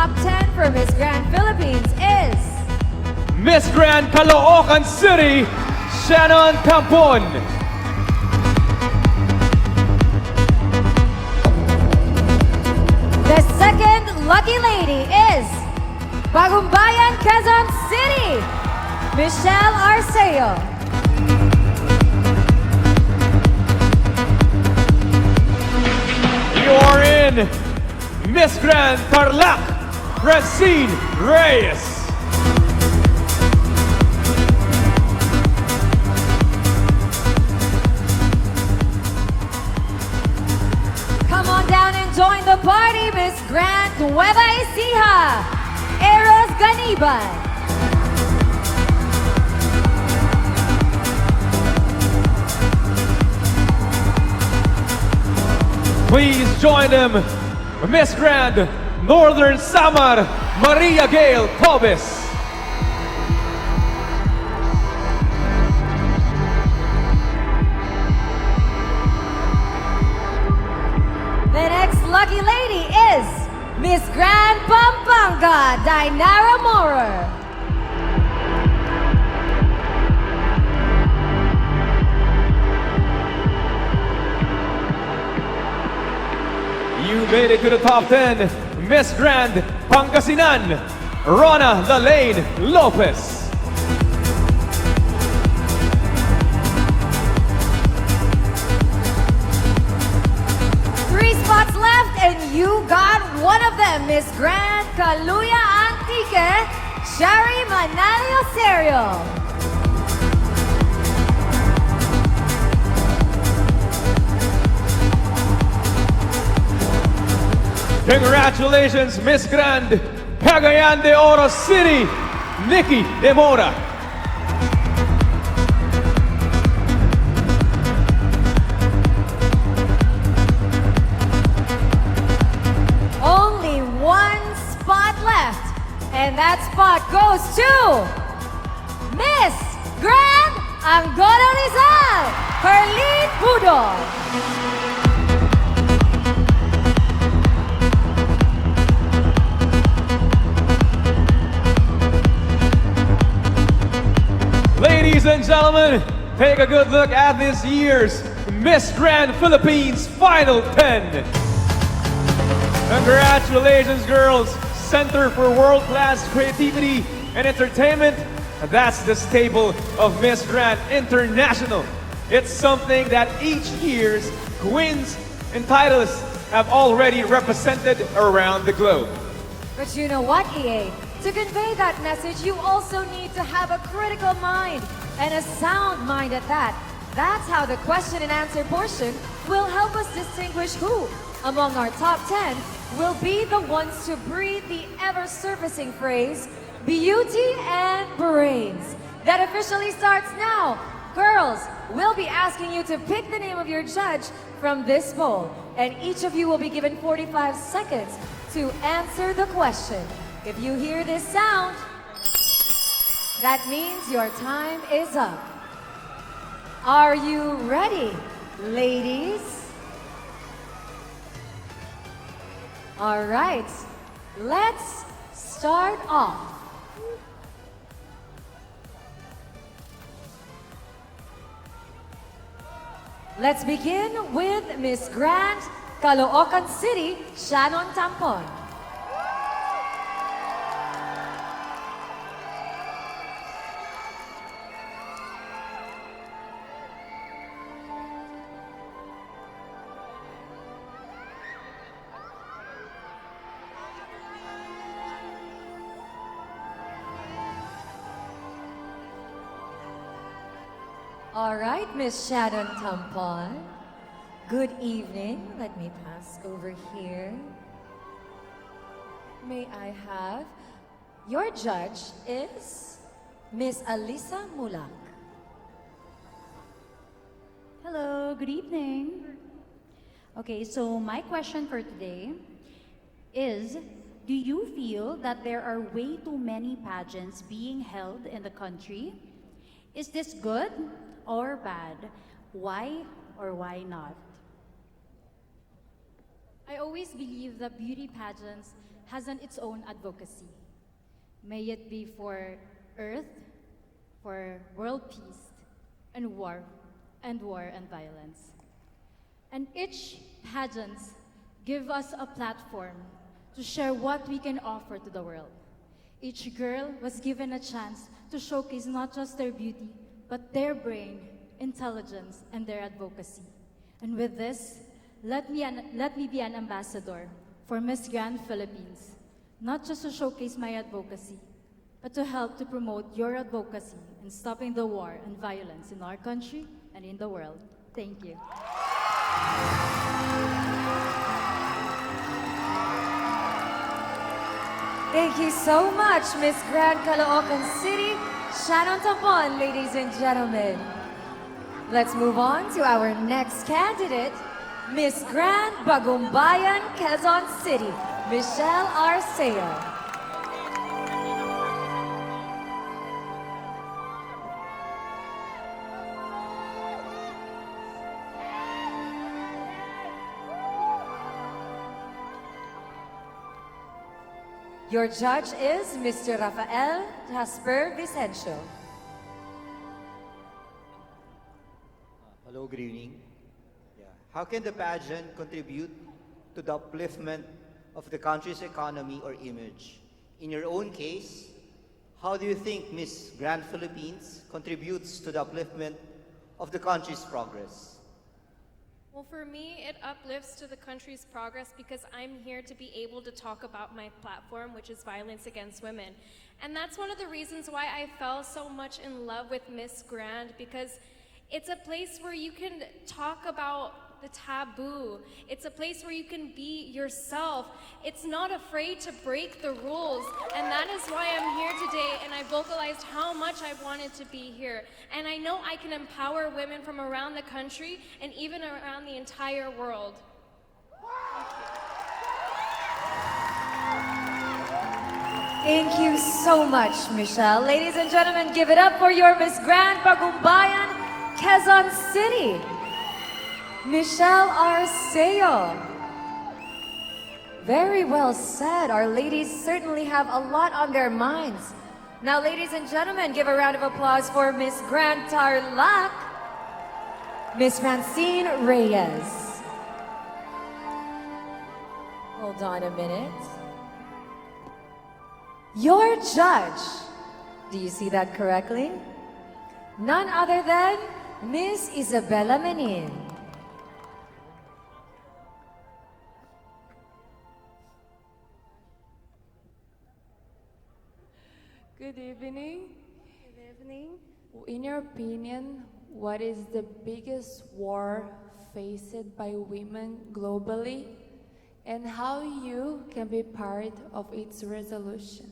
top 10 for Miss Grand Philippines is Miss Grand Caloocan City, Shannon Campon. the second lucky lady is Bagumbayan, Quezon City, Michelle Arceo. You are in Miss Grand Tarlac, Francine Reyes. Come on down and join the party, Miss Grand Nueva Ecija, Eros Ganiban. Please join them, Miss Grand Northern Samar, Maria Gail Tobes. The next lucky lady is Miss Grand Pampanga, Dainara Morer. You made it to the top 10, Miss Grand Pangasinan, Rona Lalaine Lopez. Three spots left and you got one of them, Miss Grand Kaluya Antique, Shari Manalio Serio. Congratulations, Miss Grand Cagayan de Oro City, Nikki De Mora. Only one spot left, and that spot goes to Miss Grand Angola Rizal, Perlin Pudol. Ladies and gentlemen, take a good look at this year's Miss Grand Philippines Final 10. Congratulations, girls. Center for World-Class Creativity and Entertainment. That's the staple of Miss Grand International. It's something that each year's queens and titleists have already represented around the globe. But you know what, EA? To convey that message, you also need to have a critical mind and a sound mind at that. That's how the question and answer portion will help us distinguish who, among our top 10, will be the ones to breathe the ever-surfacing phrase, beauty and brains. That officially starts now. Girls, we'll be asking you to pick the name of your judge from this poll, and each of you will be given 45 seconds to answer the question. If you hear this sound, that means your time is up. Are you ready, ladies? All right, let's start off. Let's begin with Miss Grand Caloocan City, Shannon Tampon. All right, Miss Shannon Tampon. Good evening. Let me pass over here. May I have your judge is Miss Alisa Mulak. Hello, good evening. Okay, so my question for today is, do you feel that there are way too many pageants being held in the country? Is this good or bad? Why or why not? I always believe that beauty pageants has its own advocacy. May it be for Earth, for world peace, and war and violence. And each pageant give us a platform to share what we can offer to the world. Each girl was given a chance to showcase not just their beauty, but their brain, intelligence, and their advocacy. And with this, let me be an ambassador for Miss Grand Philippines, not just to showcase my advocacy, but to help to promote your advocacy in stopping the war and violence in our country and in the world. Thank you. Thank you so much, Miss Grand Caloocan City, Shannon Tampon, ladies and gentlemen. Let's move on to our next candidate, Miss Grand Bagumbayan, Quezon City, Michelle Arceo. Your judge is Mr. Rafael Jasper Vicencio. Hello, good evening. How can the pageant contribute to the upliftment of the country's economy or image? In your own case, how do you think Miss Grand Philippines contributes to the upliftment of the country's progress? Well, for me, it uplifts to the country's progress because I'm here to be able to talk about my platform, which is violence against women. And that's one of the reasons why I fell so much in love with Miss Grand, because it's a place where you can talk about the taboo. It's a place where you can be yourself. It's not afraid to break the rules. And that is why I'm here today, and I vocalized how much I wanted to be here. And I know I can empower women from around the country and even around the entire world. Thank you so much, Michelle. Ladies and gentlemen, give it up for your Miss Grand Bagumbayan, Quezon City, Michelle Arceo. Very well said. Our ladies certainly have a lot on their minds. Now, ladies and gentlemen, give a round of applause for Miss Grand Tarlac, Miss Francine Reyes. Hold on a minute. Your judge, do you see that correctly? None other than Miss Isabella Menin. Good evening. Good evening. In your opinion, what is the biggest war faced by women globally, and how you can be part of its resolution?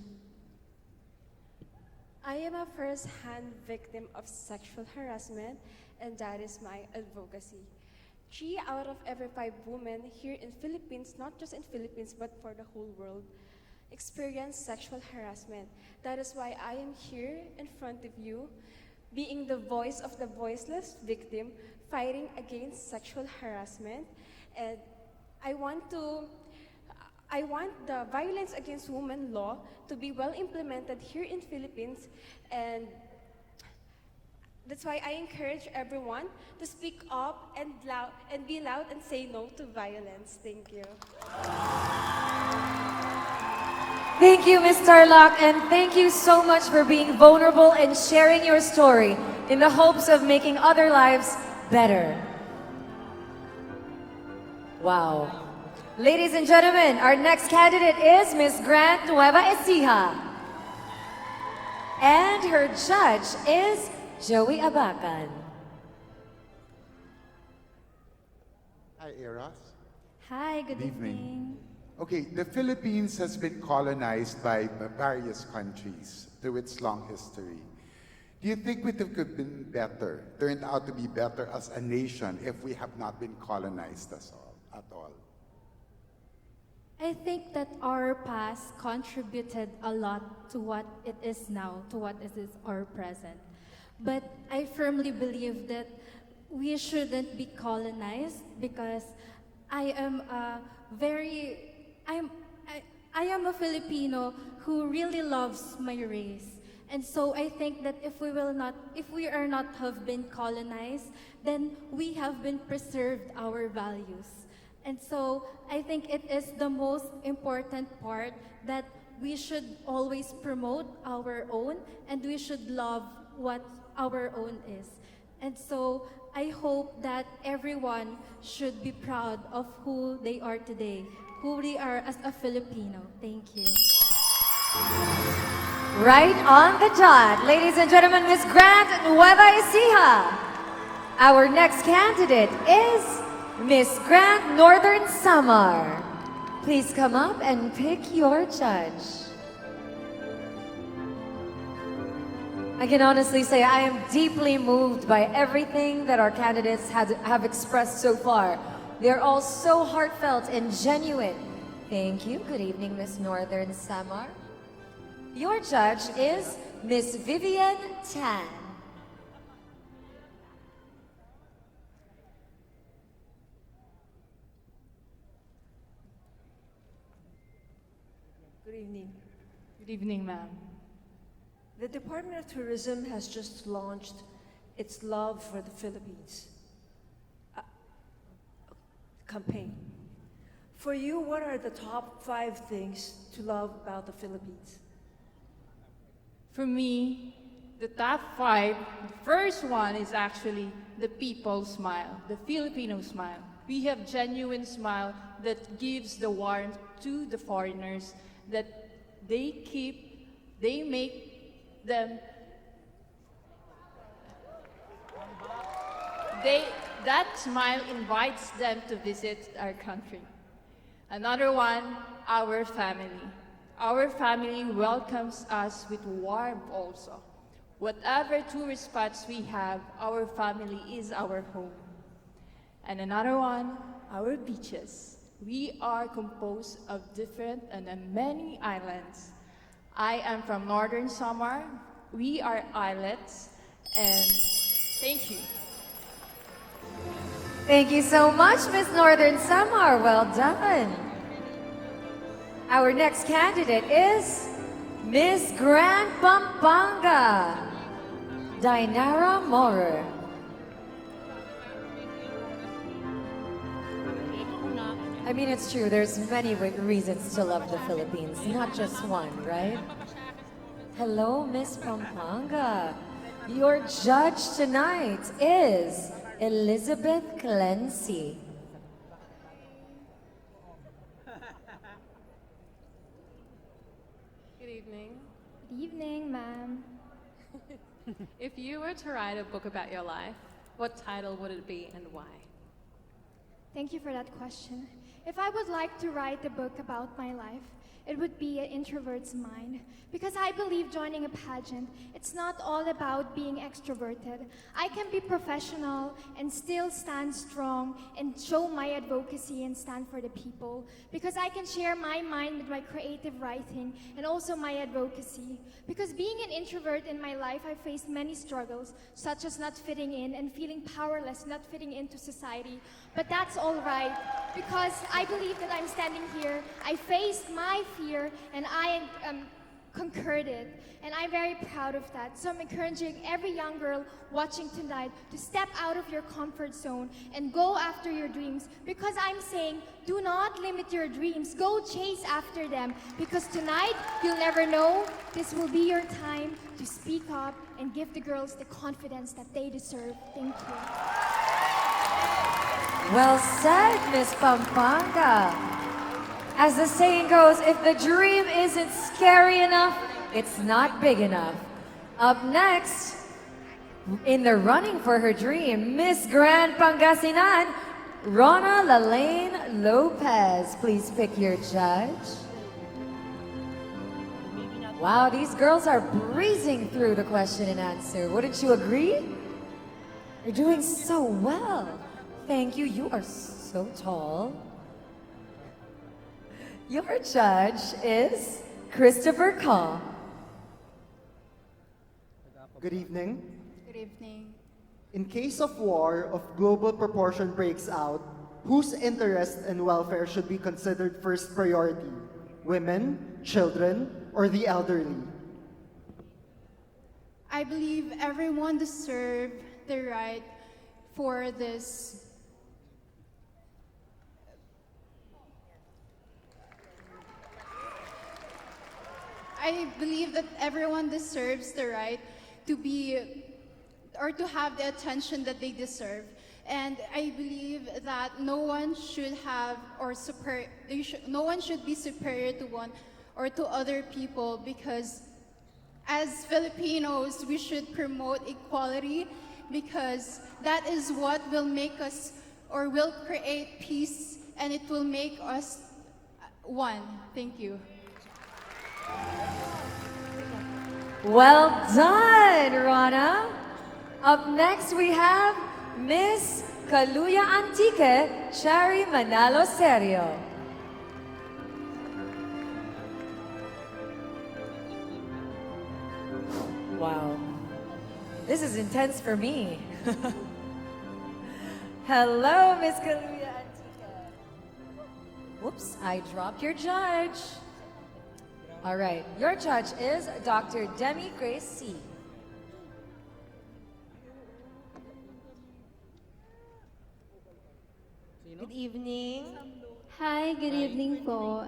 I am a first-hand victim of sexual harassment, and that is my advocacy. 3 out of every 5 women here in Philippines, not just in Philippines but for the whole world, experience sexual harassment. That is why I am here in front of you, being the voice of the voiceless victim, fighting against sexual harassment. And I want the violence against women law to be well implemented here in Philippines, and that's why I encourage everyone to speak up and be loud and say no to violence. Thank you. Thank you, Ms. Tarlac, and thank you so much for being vulnerable and sharing your story in the hopes of making other lives better. Wow. Ladies and gentlemen, our next candidate is Ms. Grand Nueva Ecija. And her judge is Joey Abacan. Hi, Eros. Hi, good Good evening. evening. Okay, the Philippines has been colonized by various countries through its long history. Do you think we could have been better, turned out to be better as a nation if we have not been colonized at all? I think that our past contributed a lot to what it is now, to what it is our present. But I firmly believe that we shouldn't be colonized, because I am a very, I am a Filipino who really loves my race. And so I think that if we are not have been colonized, then we have been preserved our values. And so I think it is the most important part that we should always promote our own and we should love what our own is. And so I hope that everyone should be proud of who they are today, who they are as a Filipino. Thank you. Right on the dot. Ladies and gentlemen, Miss Grant Nueva Ecija. Our next candidate is Miss Grant Northern Samar. Please come up and pick your judge. I can honestly say I am deeply moved by everything that our candidates have expressed so far. They're all so heartfelt and genuine. Thank you. Good evening, Miss Northern Samar. Your judge is Miss Vivian Tan. Good evening. Good evening, ma'am. The Department of Tourism has just launched its Love for the Philippines campaign. For you, what are the top 5 things to love about the Philippines? For me, the top 5, the first one is actually the people smile, the Filipino smile. We have genuine smile that gives the warmth to the foreigners that they make them, that smile invites them to visit our country. Another one, our family. Our family welcomes us with warmth also. Whatever tourist spots we have, our family is our home. And another one, our beaches. We are composed of different and many islands. I am from Northern Samar. We are islets, and thank you. Thank you so much, Miss Northern Samar. Well done. Our next candidate is Miss Grand Pampanga, Dainara Morer. I mean, it's true, there's many reasons to love the Philippines, not just one, right? Hello, Miss Pampanga. Your judge tonight is Elizabeth Clancy. Good evening. Good evening, ma'am. If you were to write a book about your life, what title would it be and why? Thank you for that question. If I would like to write a book about my life, it would be an introvert's mind. Because I believe joining a pageant, it's not all about being extroverted. I can be professional and still stand strong and show my advocacy and stand for the people. Because I can share my mind with my creative writing and also my advocacy. Because being an introvert in my life, I faced many struggles, such as not fitting in and feeling powerless, not fitting into society. But that's all right, because I believe that I'm standing here. I faced my fear and I conquered it, and I'm very proud of that. So I'm encouraging every young girl watching tonight to step out of your comfort zone and go after your dreams, because I'm saying do not limit your dreams, go chase after them, because tonight you'll never know, this will be your time to speak up and give the girls the confidence that they deserve. Thank you. Well said, Miss Pampanga. As the saying goes, if the dream isn't scary enough, it's not big enough. Up next, in the running for her dream, Miss Grand Pangasinan, Rona Lalaine Lopez. Please pick your judge. Wow, these girls are breezing through the question and answer. Wouldn't you agree? You're doing so well. Thank you. You are so tall. Your judge is Christopher Kaw. Good evening. Good evening. In case of war of global proportion breaks out, whose interest and welfare should be considered first priority? Women, children, or the elderly? I believe everyone deserves the right for this. I believe that everyone deserves the right to be or to have the attention that they deserve. And I believe that no one should have or no one should be superior to one or to other people, because as Filipinos, we should promote equality, because that is what will make us or will create peace, and it will make us one. Thank you. Well done, Rana. Up next, we have Miss Kaluya Antique, Cherry Manalo Serio. Wow, this is intense for me. Hello, Miss Kaluya Antique. Whoops, I dropped your judge. All right, your judge is Dr. Demi Grace C. Good evening. Hi, good evening po.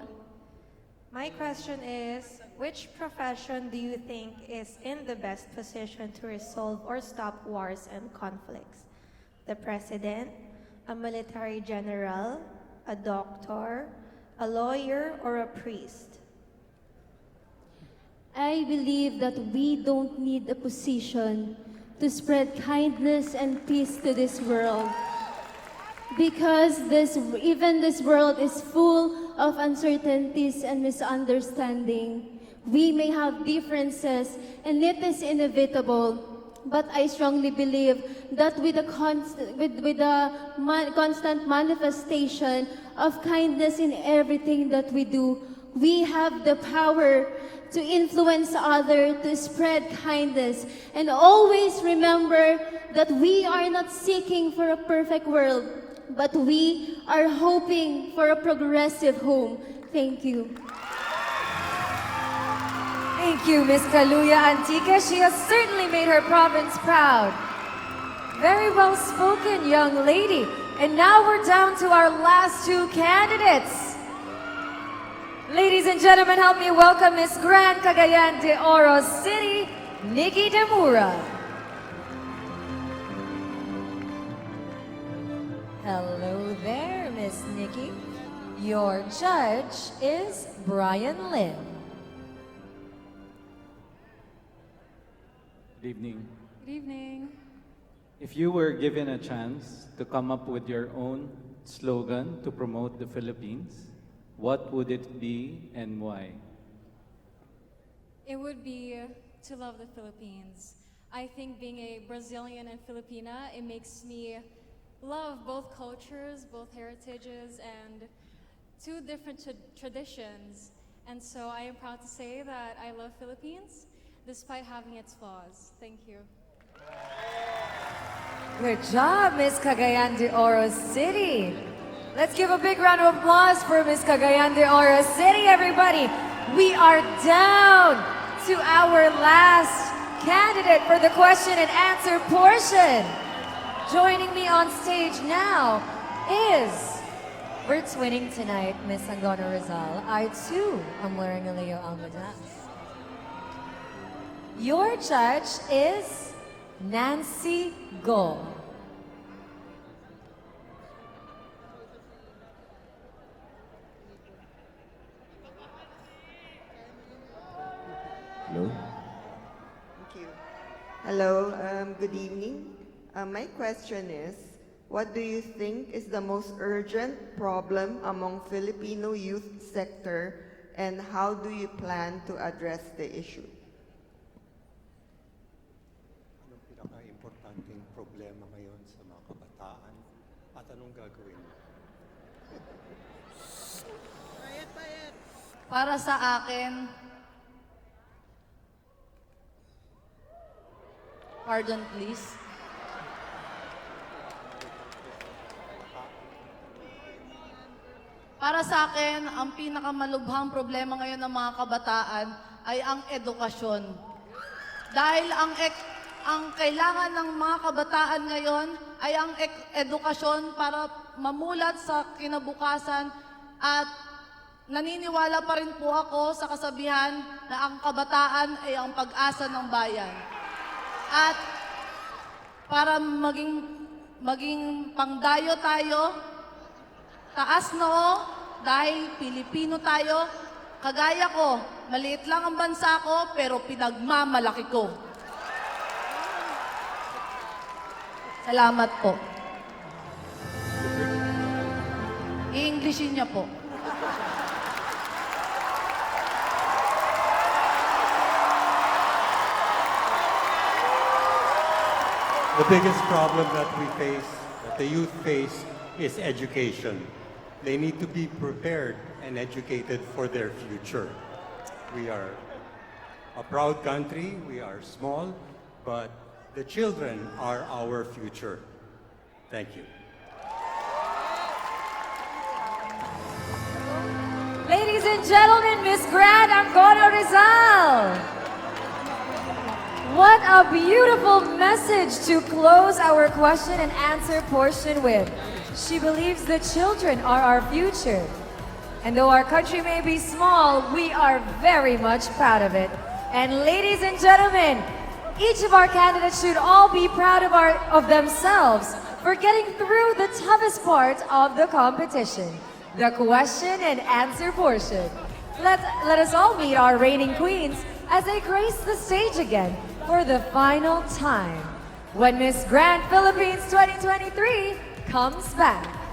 My question is, which profession do you think is in the best position to resolve or stop wars and conflicts? The president, a military general, a doctor, a lawyer, or a priest? I believe that we don't need a position to spread kindness and peace to this world. Because even this world is full of uncertainties and misunderstanding. We may have differences, and it is inevitable. But I strongly believe that with the constant manifestation of kindness in everything that we do, we have the power to influence others, to spread kindness. And always remember that we are not seeking for a perfect world, but we are hoping for a progressive home. Thank you. Thank you, Miss Kaluya Antique. She has certainly made her province proud. Very well spoken, young lady. And now we're down to our last two candidates. Ladies and gentlemen, help me welcome Miss Grand Cagayan de Oro City, Nikki Demura. Hello there, Miss Nikki. Your judge is Brian Lin. Good evening. Good evening. If you were given a chance to come up with your own slogan to promote the Philippines, what would it be and why? It would be to love the Philippines. I think being a Brazilian and Filipina, it makes me love both cultures, both heritages, and two different traditions. And so I am proud to say that I love Philippines, despite having its flaws. Thank you. Good job, Miss Cagayan de Oro City. Let's give a big round of applause for Miss Cagayan de Oro City, everybody. We are down to our last candidate for the question and answer portion. Joining me on stage now is, we're twinning tonight, Miss Angona Rizal. I too am wearing a Leo Almadas. Your judge is Nancy Go. Hello? Thank you. Hello, good evening. My question is, what do you think is the most urgent problem among Filipino youth sector, and how do you plan to address the issue? Anong pinaka-importanting problema ngayon sa mga kabataan at anong gagawin mo? Para sa akin, pardon please. Para sa akin, ang pinakamalubhang problema ngayon ng mga kabataan ay ang edukasyon. Dahil ang kailangan ng mga kabataan ngayon ay ang edukasyon para mamulat sa kinabukasan at naniniwala pa rin po ako sa kasabihan na ang kabataan ay ang pag-asa ng bayan. At para maging pangdayo tayo, taas noo, dahil Pilipino tayo, kagaya ko, maliit lang ang bansa ko, pero pinagmamalaki ko. Salamat po. I-Englishin niya po. The biggest problem that we face, that the youth face, is education. They need to be prepared and educated for their future. We are a proud country, we are small, but the children are our future. Thank you. Ladies and gentlemen, Miss Grant Angono Rizal. What a beautiful message to close our question and answer portion with. She believes the children are our future. And though our country may be small, we are very much proud of it. And ladies and gentlemen, each of our candidates should all be proud of themselves for getting through the toughest part of the competition, the question and answer portion. Let us all meet our reigning queens as they grace the stage again for the final time when Miss Grand Philippines 2023 comes back.